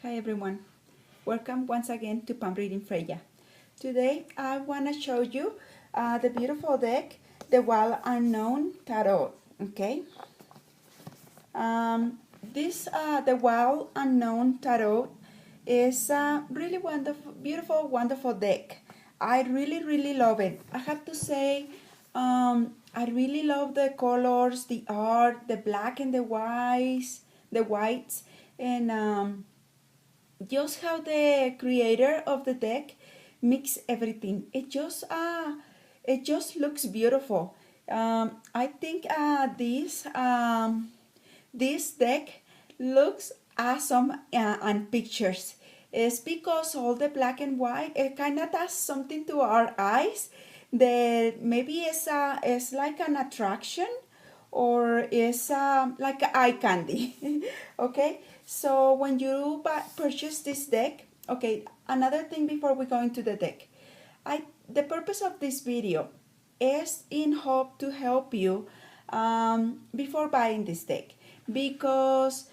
Hi everyone, welcome once again to Palm Reading Freya. Today I want to show you the beautiful deck, the Wild Unknown Tarot. Okay, the Wild Unknown Tarot is a really wonderful, beautiful, wonderful deck. I really love it. I have to say, I really love the colors, the art, the black and the whites, and just how the creator of the deck mix everything. It just looks beautiful. I think this deck looks awesome on pictures. It's because all the black and white, it kind of does something to our eyes that maybe it's like an attraction or is like eye candy. Okay, so when you purchase this deck, okay, another thing before we go into the deck, the purpose of this video is in hope to help you before buying this deck, because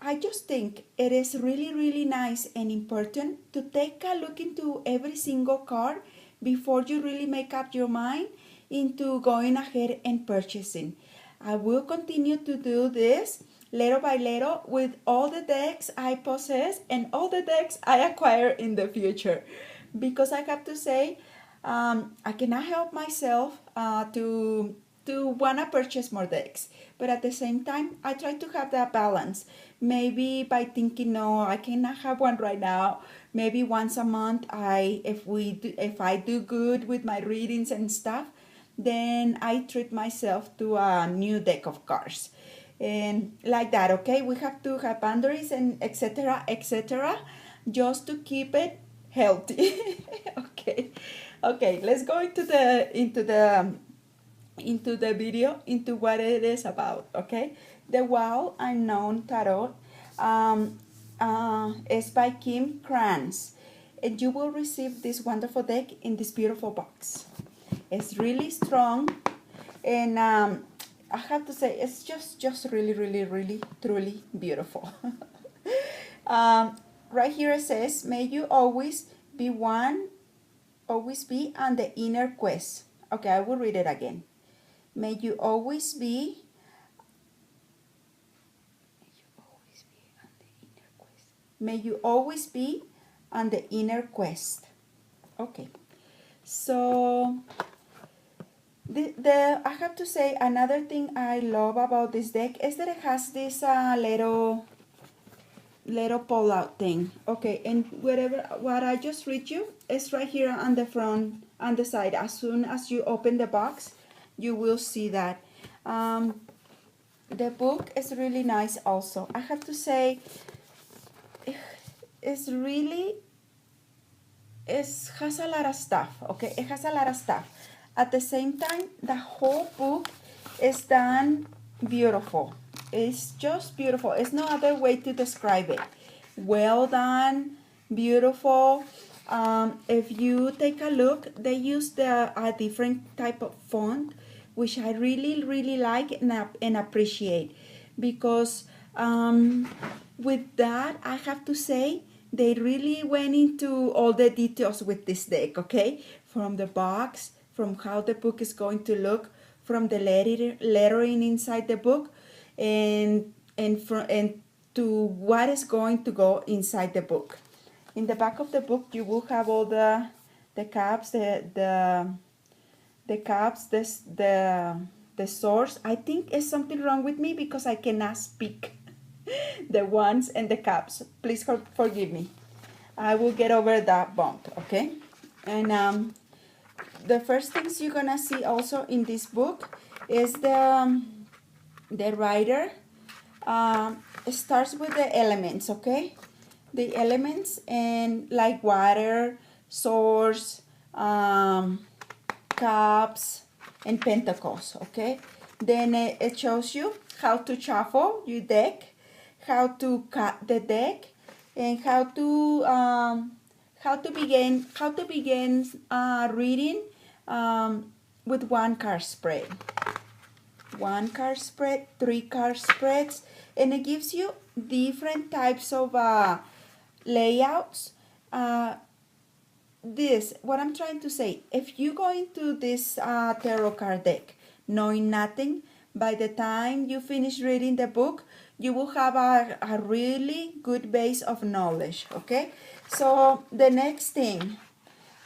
I just think it is really nice and important to take a look into every single card before you really make up your mind into going ahead and purchasing. I will continue to do this little by little with all the decks I possess and all the decks I acquire in the future, because I have to say, I cannot help myself to wanna purchase more decks, but at the same time I try to have that balance. Maybe by thinking, no, I cannot have one right now. Maybe once a month, if I do good with my readings and stuff, then I treat myself to a new deck of cards, and like that. Okay, we have to have boundaries and etc., just to keep it healthy. Okay, okay, let's go into the video, into what it is about. Okay, the Wild Unknown Tarot is by Kim Krans, and you will receive this wonderful deck in this beautiful box. It's really strong, and I have to say it's just really truly beautiful. Right here it says, may you always be on the inner quest. Okay, I will read it again. May you always be May you always be on the inner quest. Okay, so I have to say, another thing I love about this deck is that it has this little pull out thing. Okay, and what I just read you is right here on the front, on the side. As soon as you open the box, you will see that. The book is really nice also. I have to say, it's really, it has a lot of stuff. Okay, it has a lot of stuff. At the same time, the whole book is done beautiful. It's just beautiful. It's no other way to describe it. Well done, beautiful. If you take a look, they use a different type of font, which I really like and appreciate, because with that, I have to say, they really went into all the details with this deck. Okay, from the box, from how the book is going to look, from the lettering inside the book, and to what is going to go inside the book. In the back of the book, you will have all the caps, the caps, the source. I think it's something wrong with me because I cannot speak the ones and the caps. Please forgive me. I will get over that bump. Okay, and the first things you're gonna see also in this book is the writer starts with the elements. Okay, the elements, and like water, source, cups, and pentacles. Okay, then it shows you how to shuffle your deck, how to cut the deck, and how to begin reading with one card spread, 3 card spreads, and it gives you different types of layouts. This, what I'm trying to say, if you go into this tarot card deck knowing nothing, by the time you finish reading the book, you will have a really good base of knowledge, okay? So the next thing,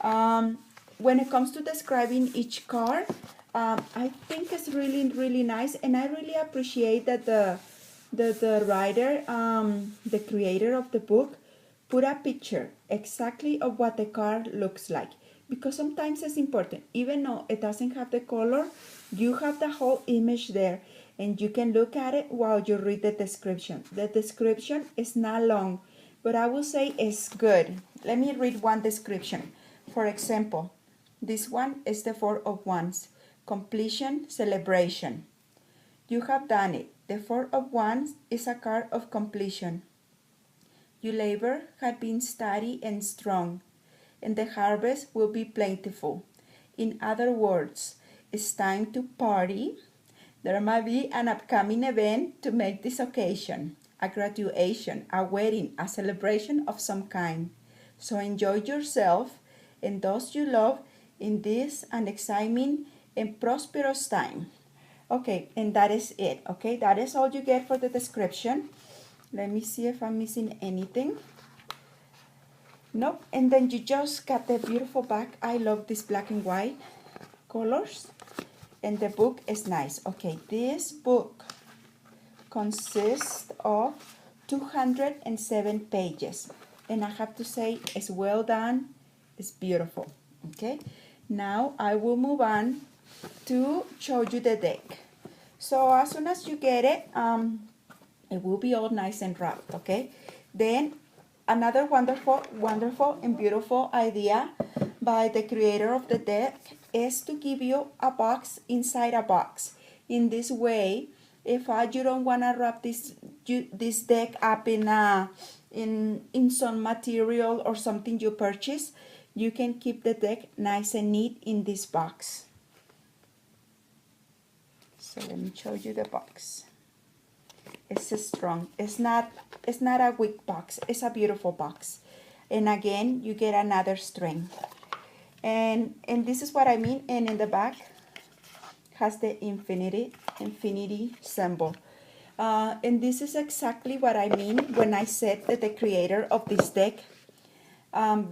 when it comes to describing each card, I think it's really, really nice, and I really appreciate that the writer, the creator of the book, put a picture exactly of what the card looks like, because sometimes it's important. Even though it doesn't have the color, you have the whole image there, and you can look at it while you read the description. The description is not long, but I will say it's good. Let me read one description. For example, this one is the Four of Wands, completion, celebration. You have done it. The Four of Wands is a card of completion. Your labor had been steady and strong, and the harvest will be plentiful. In other words, it's time to party. There might be an upcoming event to make this occasion, a graduation, a wedding, a celebration of some kind. So enjoy yourself and those you love in this an exciting and prosperous time. Okay, and that is it. Okay, that is all you get for the description. Let me see if I'm missing anything. Nope. And then you just got the beautiful back. I love this black and white colors. And the book is nice. Okay, this book consists of 207 pages. And I have to say, it's well done. It's beautiful. Okay, now I will move on to show you the deck. So as soon as you get it, it will be all nice and wrapped, okay? Then another wonderful and beautiful idea by the creator of the deck is to give you a box inside a box. In this way, if you don't want to wrap this deck up in some material or something you purchase, you can keep the deck nice and neat in this box. So let me show you the box. It's strong. It's not a weak box. It's a beautiful box. And again, you get another string. And this is what I mean. And in the back has the infinity symbol. And this is exactly what I mean when I said that the creator of this deck,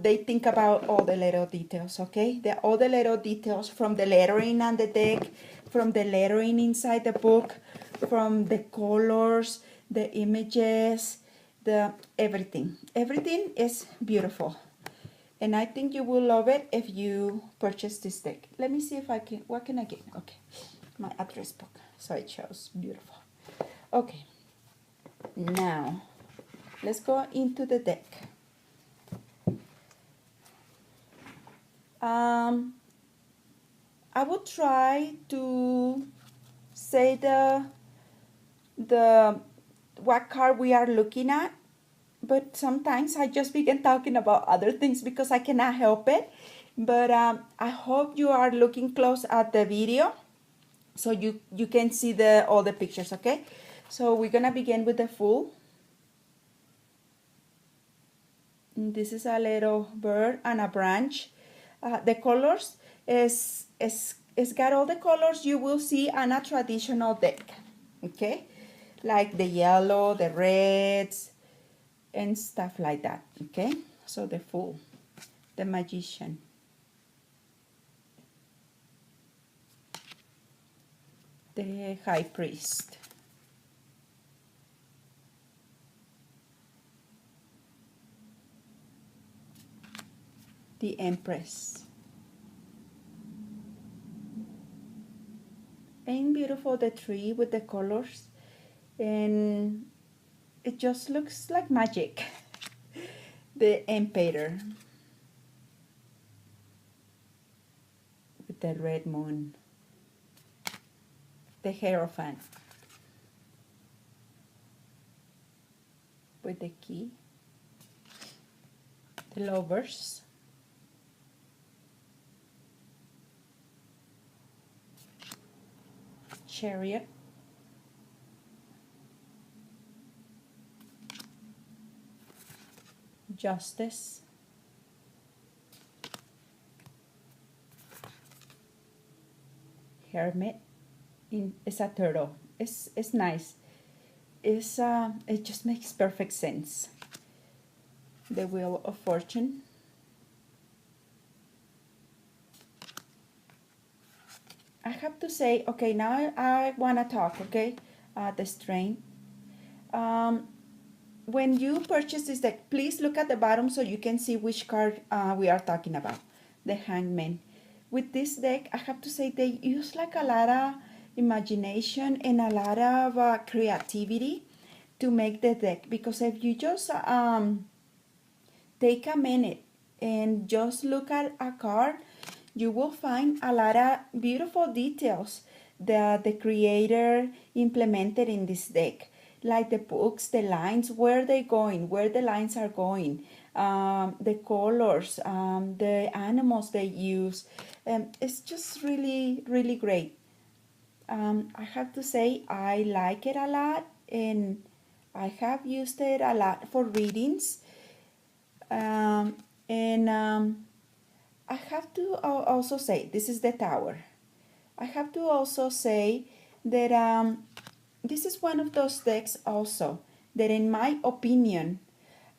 they think about all the little details, okay? All the little details from the lettering on the deck, from the lettering inside the book, from the colors, the images, the everything. Everything is beautiful. And I think you will love it if you purchase this deck. Let me see if I can, what can I get? Okay, my address book. So it shows beautiful. Okay, now let's go into the deck. I will try to say what card we are looking at, but sometimes I just begin talking about other things because I cannot help it. But I hope you are looking close at the video so you can see all the pictures, okay? So we're gonna begin with the Fool. And this is a little bird and a branch. The colors is got all the colors you will see on a traditional deck, okay? Like the yellow, the reds, and stuff like that, okay? So the Fool, the Magician, the High Priest, the Empress. Ain't beautiful the tree with the colors, and it just looks like magic. The Emperor with the red moon, the Hierophant with the key, the Lovers, Chariot, Justice, Hermit, it's a turtle. It's nice. It just makes perfect sense. The Wheel of Fortune, I have to say, okay, now I wanna talk, okay? The Strain. When you purchase this deck, please look at the bottom so you can see which card we are talking about. The Hangman. With this deck, I have to say they use like a lot of imagination and a lot of creativity to make the deck. Because if you just take a minute and just look at a card, you will find a lot of beautiful details that the creator implemented in this deck, like the books, the lines, where they're going, where the lines are going, the colors, the animals they use. It's just really, really great. I have to say I like it a lot, and I have used it a lot for readings. And I have to also say, this is the Tower. I have to also say that this is one of those decks also that in my opinion,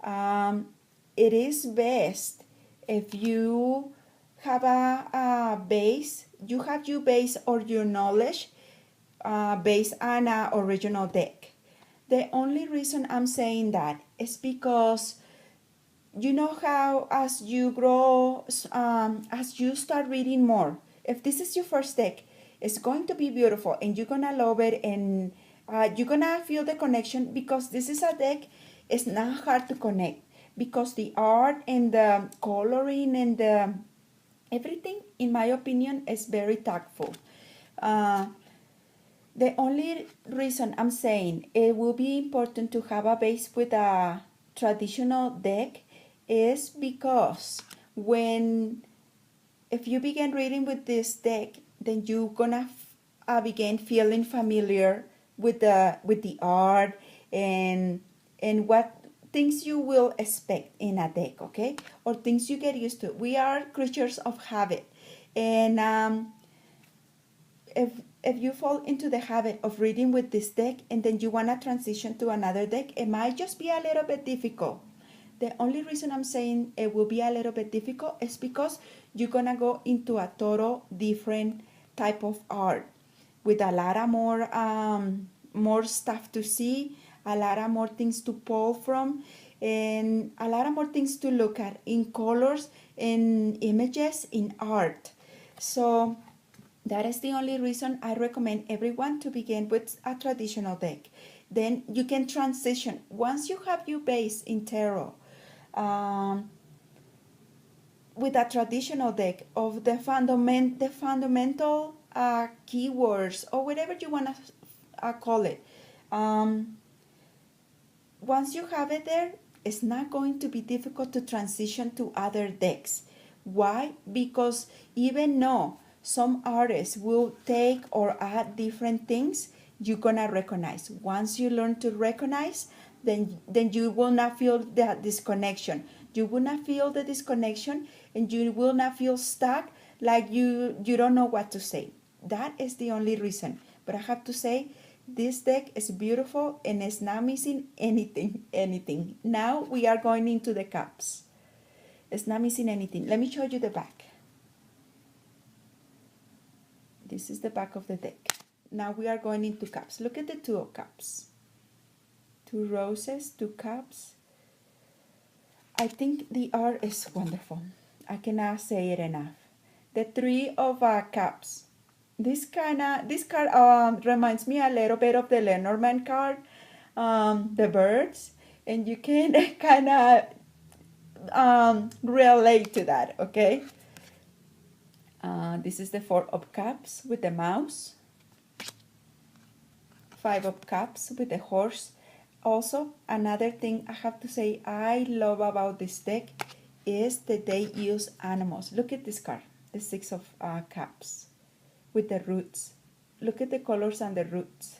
it is best if you have a base, you have your base or your knowledge based on an original deck. The only reason I'm saying that is because you know how as you grow, as you start reading more, if this is your first deck, it's going to be beautiful and you're gonna love it, and you're gonna feel the connection because this is a deck. It's not hard to connect because the art and the coloring and the everything, in my opinion, is very tactful. Uh, the only reason I'm saying it will be important to have a base with a traditional deck is because when if you begin reading with this deck, then you're gonna begin feeling familiar with the art and what things you will expect in a deck, okay, or things you get used to. We are creatures of habit, and if you fall into the habit of reading with this deck and then you want to transition to another deck, it might just be a little bit difficult. The only reason I'm saying it will be a little bit difficult is because you're gonna go into a total different type of art with a lot of more stuff to see, a lot of more things to pull from, and a lot of more things to look at in colors, in images, in art. So that is the only reason I recommend everyone to begin with a traditional deck. Then you can transition. Once you have your base in tarot, um, with a traditional deck of the fundamental keywords or whatever you want to call it. Once you have it there, it's not going to be difficult to transition to other decks. Why? Because even though some artists will take or add different things, you're gonna recognize. Once you learn to recognize, then you will not feel that disconnection. You will not feel the disconnection, and you will not feel stuck like you don't know what to say. That is the only reason. But I have to say, this deck is beautiful and it's not missing anything. Now we are going into the cups. It's not missing anything. Let me show you the back. This is the back of the deck. Now we are going into cups. Look at the two of cups. Two roses, two cups. I think the art is wonderful. I cannot say it enough. The three of cups. This card reminds me a little bit of the Lenormand card, the birds, and you can kind of relate to that. Okay. This is the Four of Cups with the mouse. Five of Cups with the horse. Also, another thing I have to say I love about this deck is that they use animals. Look at this card, the Six of Cups with the roots. Look at the colors and the roots.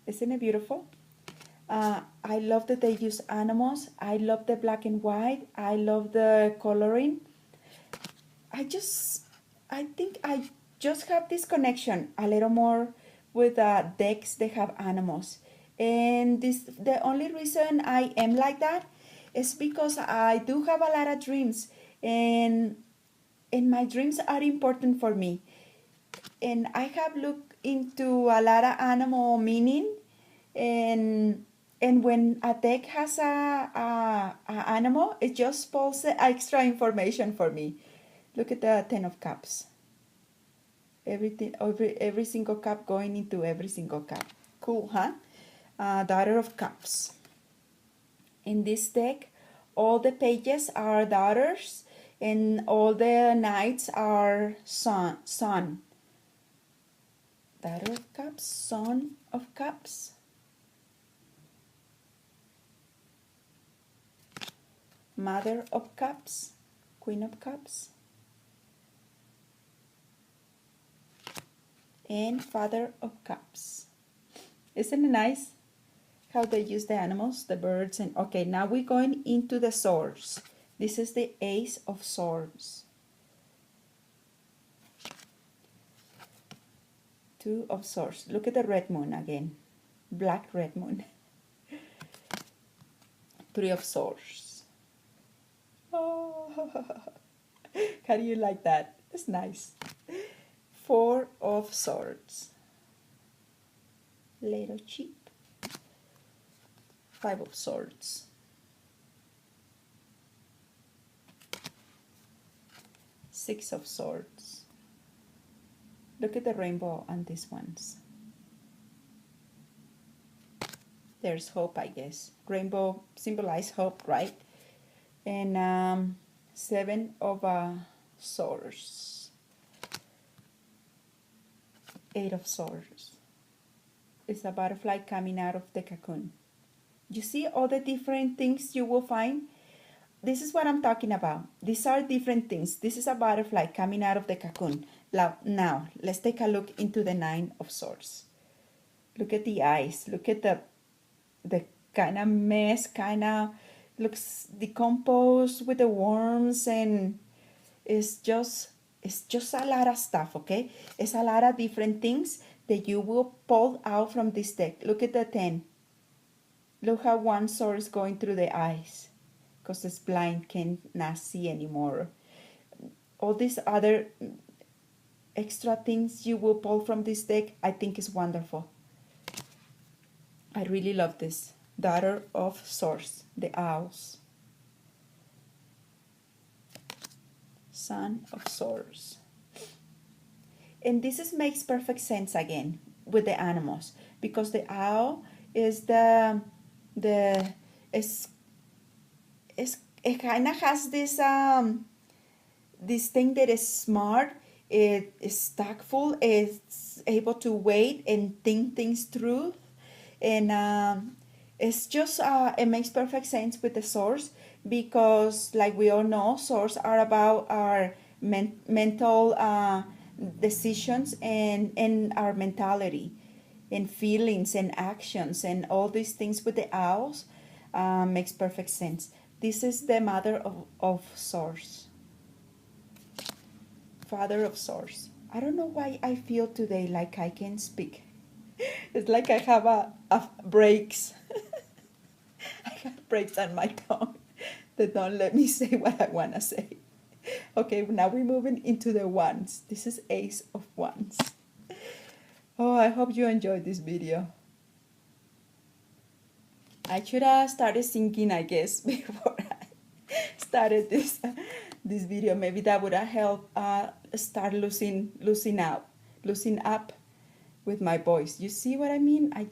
Isn't it beautiful? I love that they use animals. I love the black and white. I love the coloring. I think I just have this connection a little more with decks that have animals. And the only reason I am like that is because I do have a lot of dreams, and my dreams are important for me. And I have looked into a lot of animal meaning, and when a deck has a animal, it just pulls extra information for me. Look at the Ten of Cups. Everything, every single cup going into every single cup. Cool, huh? Daughter of Cups. In this deck, all the pages are daughters, and all the knights are son. Daughter of Cups, Son of Cups. Mother of Cups, Queen of Cups. And Father of Cups. Isn't it nice how they use the animals, the birds? And okay, now we're going into the swords. This is the Ace of Swords. Two of Swords. Look at the red moon again. Black red moon. Three of Swords. Oh, how do you like that? It's nice. Four of Swords. Little cheap. Five of Swords. Six of Swords. Look at the rainbow on these ones. There's hope, I guess. Rainbow symbolizes hope, right? And Seven of Swords. Eight of Swords. It's a butterfly coming out of the cocoon. You see all the different things you will find? This is what I'm talking about. These are different things. This is a butterfly coming out of the cocoon. Now, let's take a look into the Nine of Swords. Look at the eyes. Look at the kind of mess, kind of looks decomposed with the worms, and it's just a lot of stuff, okay? It's a lot of different things that you will pull out from this deck. Look at the 10. Look how one sword is going through the eyes because it's blind, cannot see anymore. All these other extra things you will pull from this deck, I think is wonderful. I really love this. Daughter of Swords, the owls. Son of Swords. And makes perfect sense again with the animals, because the owl is it kind of has this this thing that is smart. It is tactful. It's able to wait and think things through, and it's just it makes perfect sense with the swords, because like we all know, swords are about our mental decisions and our mentality and feelings and actions, and all these things with the owls makes perfect sense. This is the Mother of Swords. Father of Swords. I don't know why I feel today like I can speak. It's like I have a breaks. I have breaks on my tongue that don't let me say what I want to say. Okay, now we're moving into the wands. This is Ace of Wands. Oh, I hope you enjoyed this video. I should have started singing, I guess, before I started this video. Maybe that would have helped start loosen up with my voice. You see what I mean? I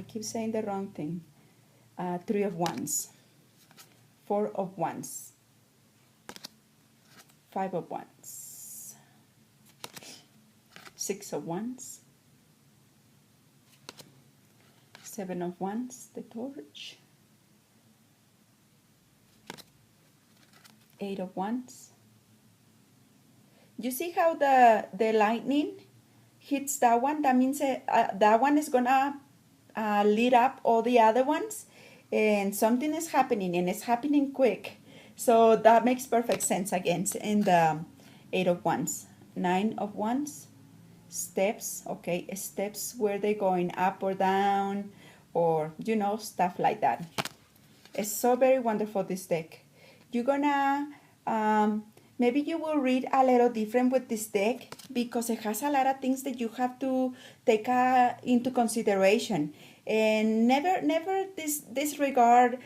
keep saying the wrong thing. Three of Wands. Four of Wands. Five of Wands. Six of Wands. Seven of Wands, the torch. Eight of Wands. You see how the lightning hits that one? That means that one is gonna lit up all the other ones, and something is happening, and it's happening quick. So that makes perfect sense again in the Eight of Wands. Nine of Wands, steps, okay, steps where they're going up or down, or stuff like that. It's so very wonderful, this deck. You're gonna maybe you will read a little different with this deck because it has a lot of things that you have to take into consideration, and never disregard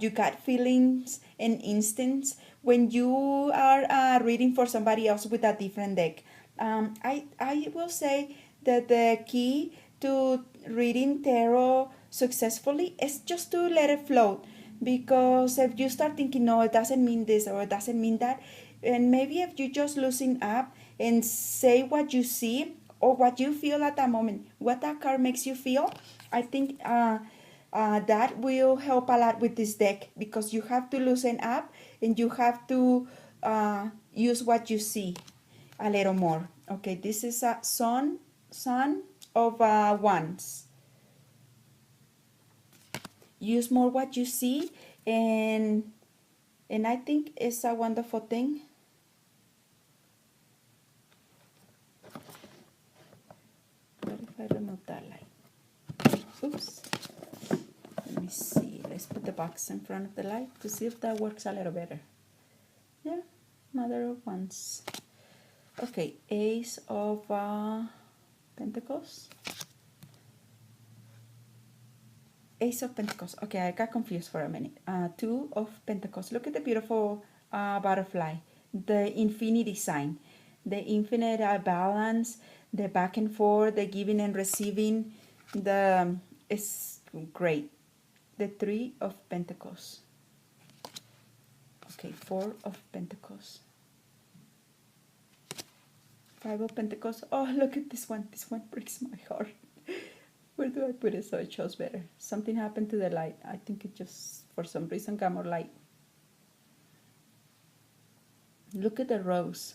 you gut feelings and instincts when you are reading for somebody else with a different deck. I will say that the key to reading tarot successfully is just to let it float, because if you start thinking, no, it doesn't mean this or it doesn't mean that, and maybe if you just loosen up and say what you see or what you feel at that moment, what that card makes you feel, I think that will help a lot with this deck, because you have to loosen up and you have to use what you see a little more. Okay, this is a son of Wands. Use more what you see, and I think it's a wonderful thing. What if I remove that light? Oops. Let me see. Let's put the box in front of the light to see if that works a little better. Yeah, Mother of Wands. Okay, Ace of Pentacles. Ace of Pentacles. Okay, I got confused for a minute. Two of Pentacles. Look at the beautiful butterfly. The infinity sign. The infinite balance. The back and forth. The giving and receiving. It's great. The Three of Pentacles. Okay, Four of Pentacles. Five of Pentacles. Oh, look at this one. This one breaks my heart. Where do I put it so it shows better? Something happened to the light. I think it just, for some reason, got more light. Look at the rose.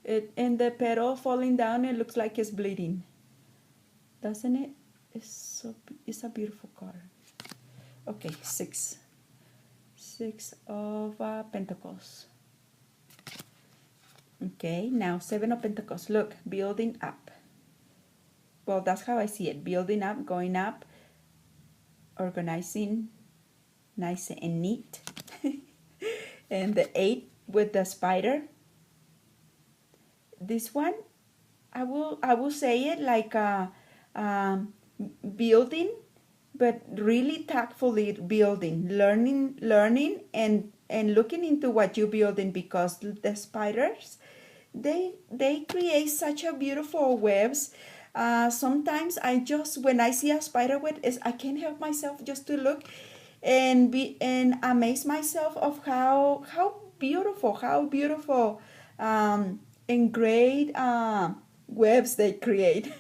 And the petal falling down, it looks like it's bleeding. Doesn't it? It's a beautiful card. Okay, Six of Pentacles. Okay, now Seven of Pentacles. Look, building up. Well, that's how I see it. Building up, going up, organizing, nice and neat. And the Eight with the spider. This one, I will say it like building, but really tactfully building, learning, and looking into what you're building, because the spiders, they create such a beautiful webs. Sometimes when I see a spider web, I can't help myself just to look and amaze myself of how beautiful and great webs they create.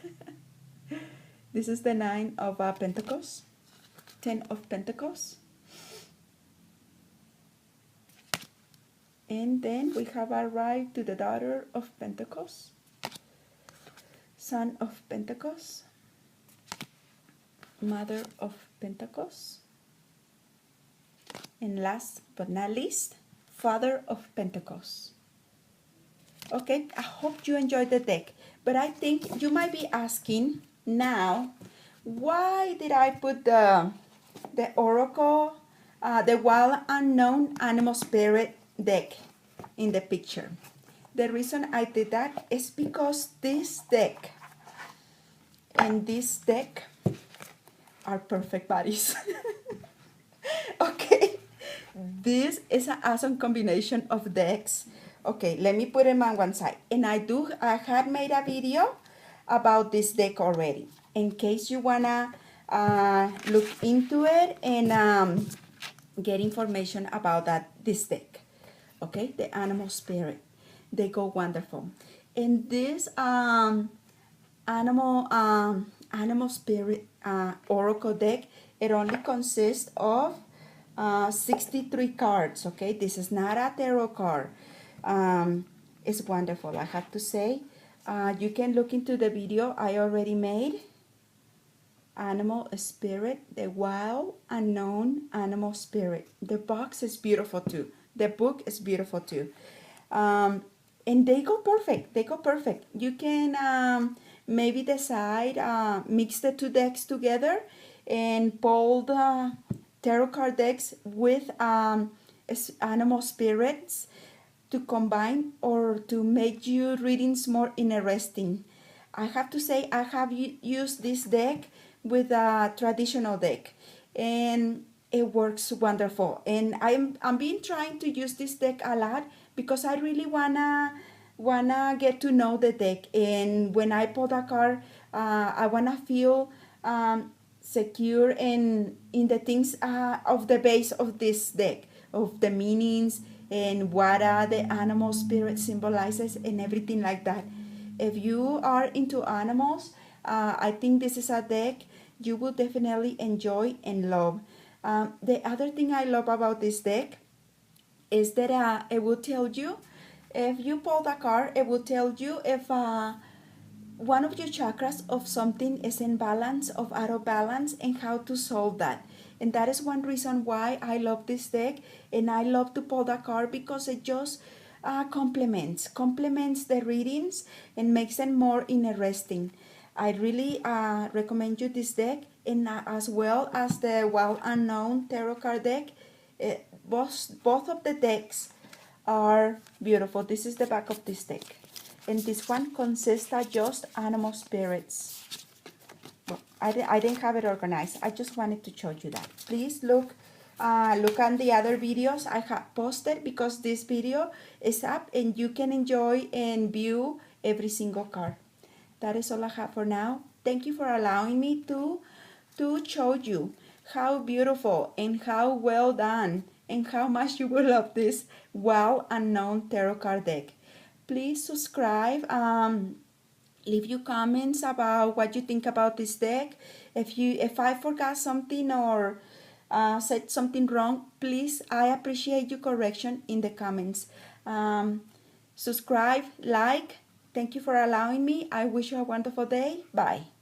This is the Nine of Pentacles, Ten of Pentacles. And then we have arrived to the Daughter of Pentacles, Son of Pentacles, Mother of Pentacles, and last but not least, Father of Pentacles. Okay, I hope you enjoyed the deck, but I think you might be asking now, why did I put the Oracle, the Wild Unknown Animal Spirit deck in the picture? The reason I did that is because this deck and this deck are perfect buddies. Okay, this is an awesome combination of decks. Okay, let me put them on one side. And I had made a video about this deck already, in case you wanna look into it and get information about this deck. Okay, the Animal Spirit, they go wonderful. And this animal spirit oracle deck, it only consists of 63 cards. Okay, this is not a tarot card. It's wonderful, I have to say. You can look into the video I already made. Animal Spirit, the Wild Unknown Animal Spirit. The box is beautiful too. The book is beautiful too. And they go perfect. They go perfect. You can maybe decide, mix the two decks together and pull the tarot card decks with animal spirits to combine or to make your readings more interesting. I have to say I have used this deck with a traditional deck, and it works wonderful. And I'm been trying to use this deck a lot because I really wanna get to know the deck. And when I pull a card, I wanna feel secure in the things of the base of this deck, of the meanings and what the animal spirit symbolizes and everything like that. If you are into animals, I think this is a deck you will definitely enjoy and love. The other thing I love about this deck is that it will tell you, if you pull the card, it will tell you if one of your chakras of something is in balance, of out of balance, and how to solve that. And that is one reason why I love this deck, and I love to pull the card because it just complements the readings and makes them more interesting. I really recommend you this deck, and as well as the Wild Unknown Tarot card deck. Both of the decks are beautiful. This is the back of this deck, and this one consists of just animal spirits. Well, I didn't have it organized. I just wanted to show you that. Please look at the other videos I have posted, because this video is up and you can enjoy and view every single card. That is all I have for now. Thank you for allowing me to show you how beautiful and how well done and how much you will love this Wild Unknown Tarot card deck. Please subscribe. Leave your comments about what you think about this deck. If I forgot something or said something wrong, please, I appreciate your correction in the comments. Subscribe, like. Thank you for allowing me. I wish you a wonderful day. Bye.